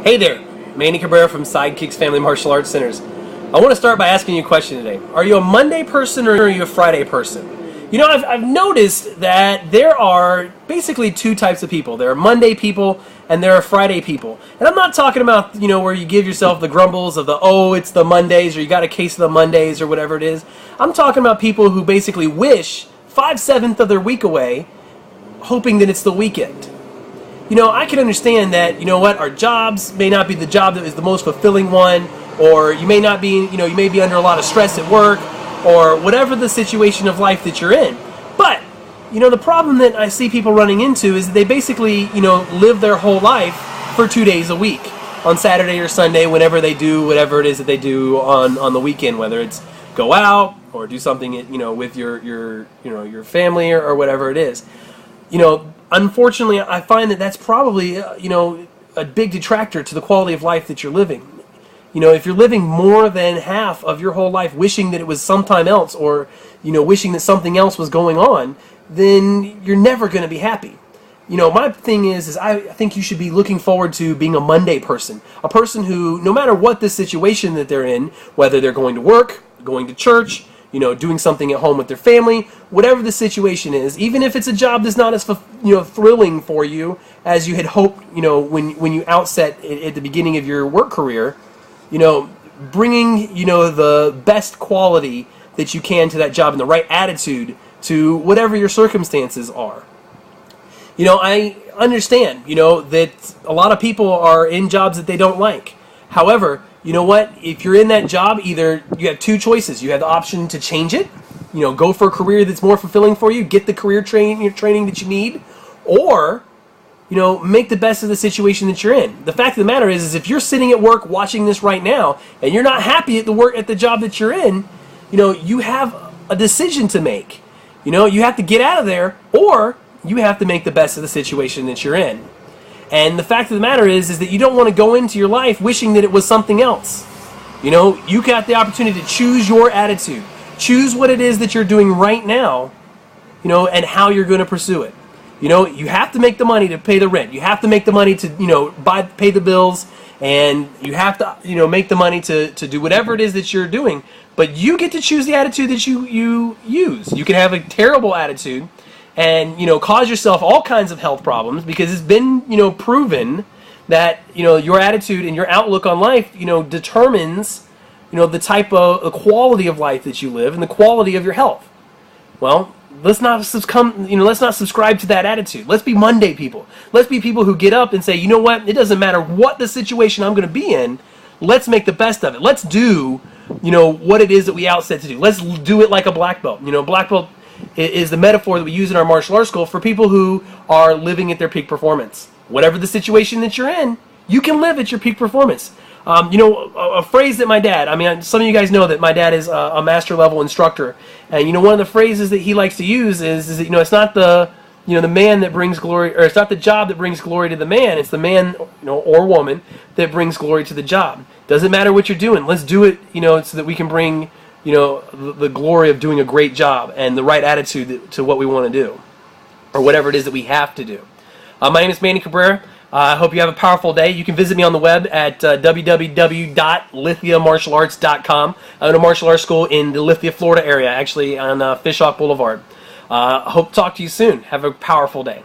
Hey there, Manny Cabrera from Sidekicks Family Martial Arts Centers. I want to start by asking you a question today. Are you a Monday person or are you a Friday person? You know, I've noticed that there are basically two types of people. There are Monday people and there are Friday people. And I'm not talking about, where you give yourself the grumbles of it's the Mondays, or you got a case of the Mondays, or whatever it is. I'm talking about people who basically wish 5/7 of their week away, hoping that it's the weekend. I can understand that, our jobs may not be the job that is the most fulfilling one, or you may not be, you may be under a lot of stress at work, or whatever the situation of life that you're in. But, the problem that I see people running into is that they basically, live their whole life for 2 days a week, on Saturday or Sunday, whenever they do whatever it is that they do on the weekend, whether it's go out or do something, with your family or whatever it is. Unfortunately, I find that that's probably, a big detractor to the quality of life that you're living. If you're living more than half of your whole life wishing that it was sometime else, or, wishing that something else was going on, then you're never going to be happy. My thing is I think you should be looking forward to being a Monday person. A person who, no matter what the situation that they're in, whether they're going to work, going to church, doing something at home with their family, whatever the situation is, even if it's a job that's not as thrilling for you as you had hoped, when you outset at the beginning of your work career, bringing the best quality that you can to that job and the right attitude to whatever your circumstances are. I understand, that a lot of people are in jobs that they don't like. However, you know what? If you're in that job, either you have two choices. You have the option to change it, go for a career that's more fulfilling for you, get the career training that you need, or, make the best of the situation that you're in. The fact of the matter is if you're sitting at work watching this right now and you're not happy at the job that you're in, you have a decision to make. You have to get out of there, or you have to make the best of the situation that you're in. And the fact of the matter is that you don't want to go into your life wishing that it was something else. You got the opportunity to choose your attitude. Choose what it is that you're doing right now, and how you're going to pursue it. You have to make the money to pay the rent. You have to make the money to, pay the bills, and you have to, make the money to do whatever it is that you're doing. But you get to choose the attitude that you use. You can have a terrible attitude and, cause yourself all kinds of health problems, because it's been, proven that, your attitude and your outlook on life, determines, the type of, the quality of life that you live and the quality of your health. Well, let's not subscribe to that attitude. Let's be Monday people. Let's be people who get up and say, you know what, it doesn't matter what the situation I'm going to be in, let's make the best of it. Let's do, what it is that we outset to do. Let's do it like a black belt. Black belt is the metaphor that we use in our martial arts school for people who are living at their peak performance. Whatever the situation that you're in, you can live at your peak performance. A phrase that my dad, some of you guys know that my dad is a master level instructor, and one of the phrases that he likes to use is that, it's not the man that brings glory, or it's not the job that brings glory to the man, it's the man, or woman that brings glory to the job. Doesn't matter what you're doing, let's do it, so that we can bring the glory of doing a great job and the right attitude to what we want to do, or whatever it is that we have to do. My name is Manny Cabrera. I hope you have a powerful day. You can visit me on the web at www.lithiamartialarts.com. I own a martial arts school in the Lithia, Florida area, actually on Fishhawk Boulevard. I hope to talk to you soon. Have a powerful day.